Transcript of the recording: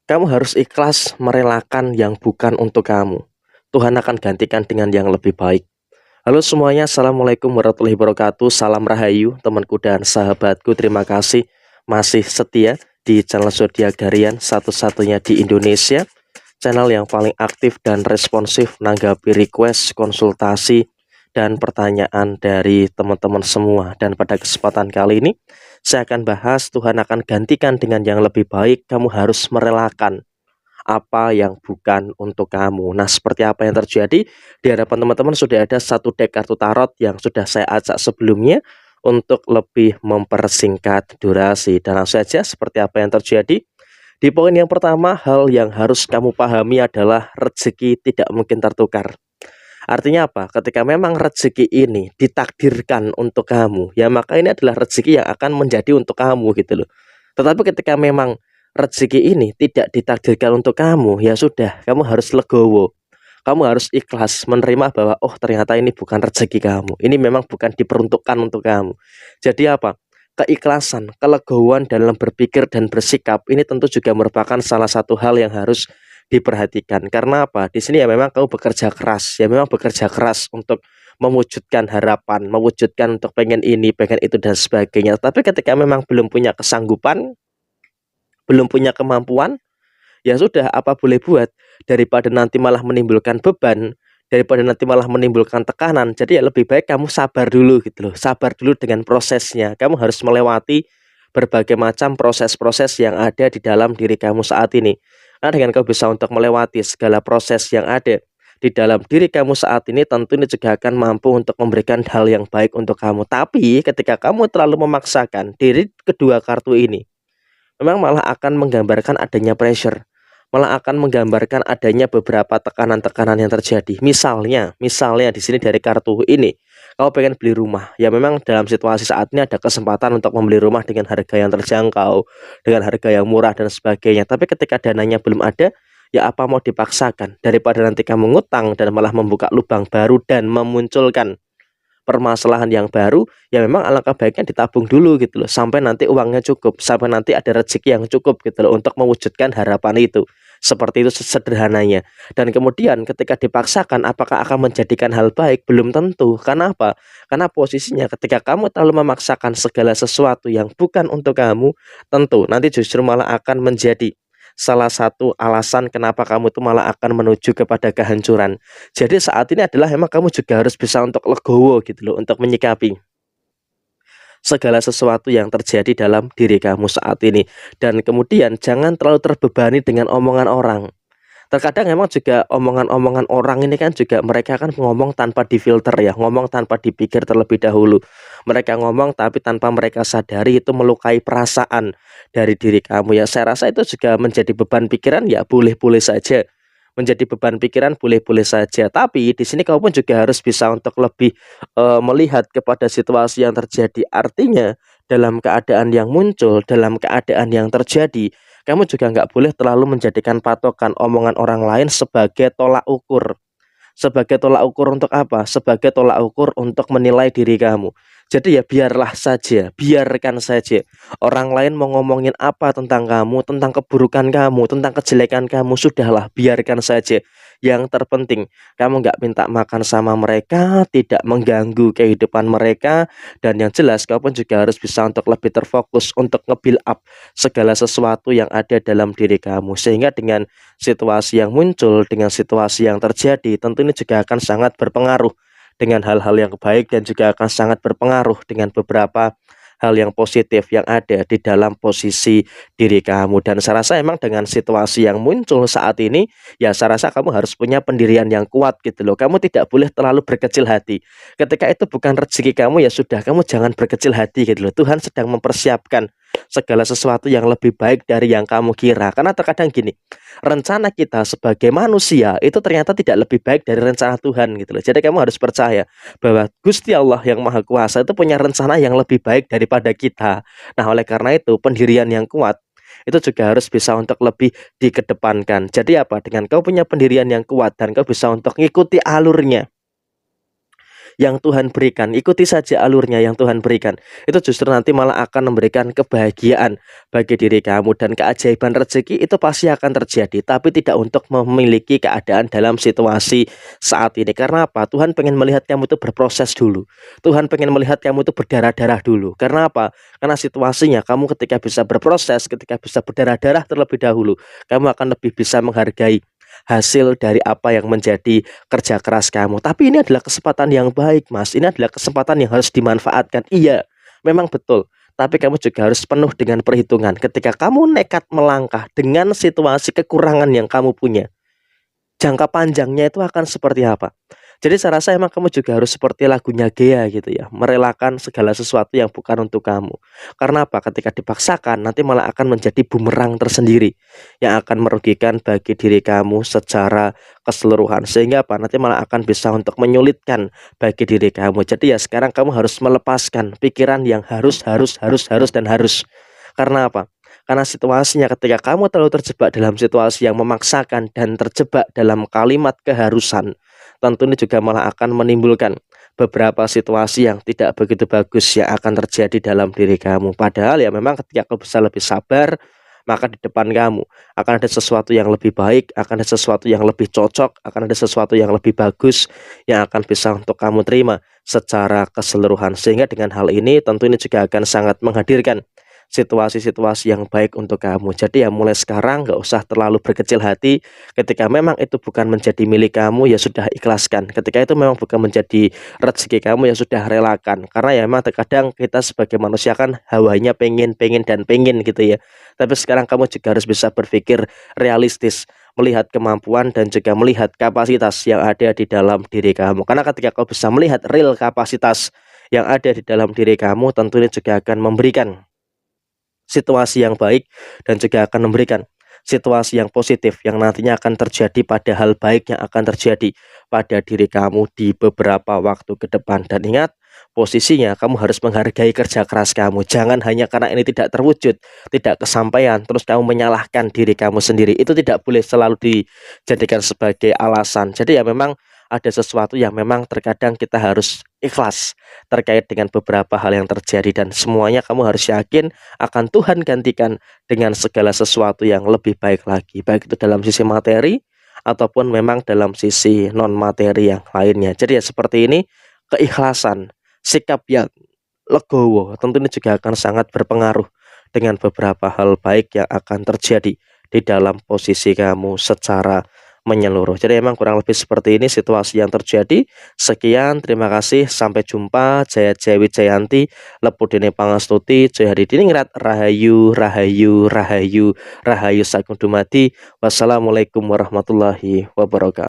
Kamu harus ikhlas merelakan yang bukan untuk kamu. Tuhan akan gantikan dengan yang lebih baik. Halo semuanya, Assalamualaikum warahmatullahi wabarakatuh. Salam Rahayu, temanku dan sahabatku. Terima kasih masih setia di channel Zodiak Harian, satu-satunya di Indonesia. Channel yang paling aktif dan responsif menanggapi request, konsultasi, dan pertanyaan dari teman-teman semua. Dan pada kesempatan kali ini, saya akan bahas Tuhan akan gantikan dengan yang lebih baik. Kamu harus merelakan apa yang bukan untuk kamu. Nah, seperti apa yang terjadi? Di hadapan teman-teman sudah ada satu deck kartu tarot yang sudah saya acak sebelumnya untuk lebih mempersingkat durasi. Dan langsung saja seperti apa yang terjadi. Di poin yang pertama, hal yang harus kamu pahami adalah rezeki tidak mungkin tertukar. Artinya apa? Ketika memang rezeki ini ditakdirkan untuk kamu, ya maka ini adalah rezeki yang akan menjadi untuk kamu gitu loh. Tetapi ketika memang rezeki ini tidak ditakdirkan untuk kamu, ya sudah, kamu harus legowo. Kamu harus ikhlas menerima bahwa oh ternyata ini bukan rezeki kamu. Ini memang bukan diperuntukkan untuk kamu. Jadi apa? Keikhlasan, kelegowoan dalam berpikir dan bersikap ini tentu juga merupakan salah satu hal yang harus diperhatikan. Karena apa? Di sini ya memang kamu bekerja keras, ya memang bekerja keras untuk mewujudkan harapan, mewujudkan untuk pengen ini, pengen itu dan sebagainya. Tapi ketika memang belum punya kesanggupan, belum punya kemampuan, ya sudah, apa boleh buat, daripada nanti malah menimbulkan beban, daripada nanti malah menimbulkan tekanan. Jadi ya lebih baik kamu sabar dulu gitu loh. Sabar dulu dengan prosesnya. Kamu harus melewati berbagai macam proses-proses yang ada di dalam diri kamu saat ini. Nah, dengan kamu bisa untuk melewati segala proses yang ada di dalam diri kamu saat ini, tentu ini juga akan mampu untuk memberikan hal yang baik untuk kamu. Tapi ketika kamu terlalu memaksakan diri, kedua kartu ini memang malah akan menggambarkan adanya pressure, malah akan menggambarkan adanya beberapa tekanan-tekanan yang terjadi. Misalnya di sini dari kartu ini, kamu pengen beli rumah, ya memang dalam situasi saat ini ada kesempatan untuk membeli rumah dengan harga yang terjangkau, dengan harga yang murah dan sebagainya. Tapi ketika dananya belum ada, ya apa mau dipaksakan, daripada nanti kamu ngutang dan malah membuka lubang baru dan memunculkan permasalahan yang baru, ya memang alangkah baiknya ditabung dulu gitu loh, sampai nanti uangnya cukup, sampai nanti ada rezeki yang cukup gitu loh untuk mewujudkan harapan itu. Seperti itu sederhananya. Dan kemudian ketika dipaksakan, apakah akan menjadikan hal baik? Belum tentu. Karena apa? Karena posisinya ketika kamu terlalu memaksakan segala sesuatu yang bukan untuk kamu, tentu nanti justru malah akan menjadi salah satu alasan kenapa kamu itu malah akan menuju kepada kehancuran. Jadi saat ini adalah memang kamu juga harus bisa untuk legowo gitu loh, untuk menyikapi segala sesuatu yang terjadi dalam diri kamu saat ini. Dan kemudian jangan terlalu terbebani dengan omongan orang. Terkadang memang juga omongan-omongan orang ini kan juga mereka kan ngomong tanpa difilter ya, ngomong tanpa dipikir terlebih dahulu. Mereka ngomong tapi tanpa mereka sadari itu melukai perasaan dari diri kamu ya. Saya rasa itu juga menjadi beban pikiran, ya boleh-boleh saja. Menjadi beban pikiran boleh-boleh saja. Tapi di sini kamu pun juga harus bisa untuk lebih melihat kepada situasi yang terjadi. Artinya dalam keadaan yang muncul, dalam keadaan yang terjadi, kamu juga nggak boleh terlalu menjadikan patokan omongan orang lain sebagai tolak ukur. Sebagai tolak ukur untuk apa? Sebagai tolak ukur untuk menilai diri kamu. Jadi ya biarlah saja, biarkan saja orang lain mau ngomongin apa tentang kamu, tentang keburukan kamu, tentang kejelekan kamu, sudahlah, biarkan saja. Yang terpenting kamu nggak minta makan sama mereka, tidak mengganggu kehidupan mereka. Dan yang jelas kamu pun juga harus bisa untuk lebih terfokus untuk nge-build up segala sesuatu yang ada dalam diri kamu. Sehingga dengan situasi yang muncul, dengan situasi yang terjadi, tentu ini juga akan sangat berpengaruh dengan hal-hal yang baik, dan juga akan sangat berpengaruh dengan beberapa hal yang positif yang ada di dalam posisi diri kamu. Dan saya rasa emang dengan situasi yang muncul saat ini, ya saya rasa kamu harus punya pendirian yang kuat gitu loh. Kamu tidak boleh terlalu berkecil hati. Ketika itu bukan rezeki kamu, ya sudah, kamu jangan berkecil hati gitu loh. Tuhan sedang mempersiapkan segala sesuatu yang lebih baik dari yang kamu kira. Karena terkadang gini, rencana kita sebagai manusia itu ternyata tidak lebih baik dari rencana Tuhan gitu loh. Jadi kamu harus percaya bahwa Gusti Allah yang Maha Kuasa itu punya rencana yang lebih baik daripada kita. Nah, oleh karena itu pendirian yang kuat itu juga harus bisa untuk lebih dikedepankan. Jadi apa? Dengan kau punya pendirian yang kuat dan kau bisa untuk ngikuti alurnya, yang Tuhan berikan, ikuti saja alurnya yang Tuhan berikan. Itu justru nanti malah akan memberikan kebahagiaan bagi diri kamu, dan keajaiban rezeki itu pasti akan terjadi, tapi tidak untuk memiliki keadaan dalam situasi saat ini. Karena apa? Tuhan pengen melihat kamu itu berproses dulu. Tuhan pengen melihat kamu itu berdarah-darah dulu. Karena apa? Karena situasinya kamu ketika bisa berproses, ketika bisa berdarah-darah terlebih dahulu, kamu akan lebih bisa menghargai hasil dari apa yang menjadi kerja keras kamu. Tapi ini adalah kesempatan yang baik, Mas. Ini adalah kesempatan yang harus dimanfaatkan. Iya, memang betul. Tapi kamu juga harus penuh dengan perhitungan. Ketika kamu nekat melangkah dengan situasi kekurangan yang kamu punya, jangka panjangnya itu akan seperti apa? Jadi saya rasa emang kamu juga harus seperti lagunya Gea gitu ya, merelakan segala sesuatu yang bukan untuk kamu. Karena apa? Ketika dipaksakan nanti malah akan menjadi bumerang tersendiri yang akan merugikan bagi diri kamu secara keseluruhan. Sehingga apa? Nanti malah akan bisa untuk menyulitkan bagi diri kamu. Jadi ya sekarang kamu harus melepaskan pikiran yang harus dan harus. Karena apa? Karena situasinya ketika kamu terlalu terjebak dalam situasi yang memaksakan dan terjebak dalam kalimat keharusan, tentu ini juga malah akan menimbulkan beberapa situasi yang tidak begitu bagus yang akan terjadi dalam diri kamu. Padahal ya memang ketika kamu bisa lebih sabar, maka di depan kamu akan ada sesuatu yang lebih baik, akan ada sesuatu yang lebih cocok, akan ada sesuatu yang lebih bagus yang akan bisa untuk kamu terima secara keseluruhan. Sehingga dengan hal ini tentu ini juga akan sangat menghadirkan situasi-situasi yang baik untuk kamu. Jadi ya mulai sekarang nggak usah terlalu berkecil hati. Ketika memang itu bukan menjadi milik kamu, ya sudah ikhlaskan. Ketika itu memang bukan menjadi rezeki kamu, ya sudah relakan. Karena ya memang terkadang kita sebagai manusia kan hawanya pengen gitu ya. Tapi sekarang kamu juga harus bisa berpikir realistis, melihat kemampuan dan juga melihat kapasitas yang ada di dalam diri kamu. Karena ketika kau bisa melihat real kapasitas yang ada di dalam diri kamu, tentunya juga akan memberikan situasi yang baik dan juga akan memberikan situasi yang positif yang nantinya akan terjadi pada hal baik yang akan terjadi pada diri kamu di beberapa waktu ke depan. Dan ingat, posisinya kamu harus menghargai kerja keras kamu. Jangan hanya karena ini tidak terwujud, tidak kesampaian, terus kamu menyalahkan diri kamu sendiri. Itu tidak boleh selalu dijadikan sebagai alasan. Jadi ya memang ada sesuatu yang memang terkadang kita harus ikhlas terkait dengan beberapa hal yang terjadi, dan semuanya kamu harus yakin akan Tuhan gantikan dengan segala sesuatu yang lebih baik lagi, baik itu dalam sisi materi ataupun memang dalam sisi non materi yang lainnya. Jadi ya seperti ini, keikhlasan, sikap yang legowo tentunya juga akan sangat berpengaruh dengan beberapa hal baik yang akan terjadi di dalam posisi kamu secara menyeluruh. Jadi emang kurang lebih seperti ini situasi yang terjadi. Sekian, terima kasih, sampai jumpa. Jaya Jaya Wijayanti, Lepudene Pangastuti, Jaya Hadidingrat, Rahayu, Rahayu, Rahayu, Rahayu Sagung Dumadi. Wassalamualaikum warahmatullahi wabarakatuh.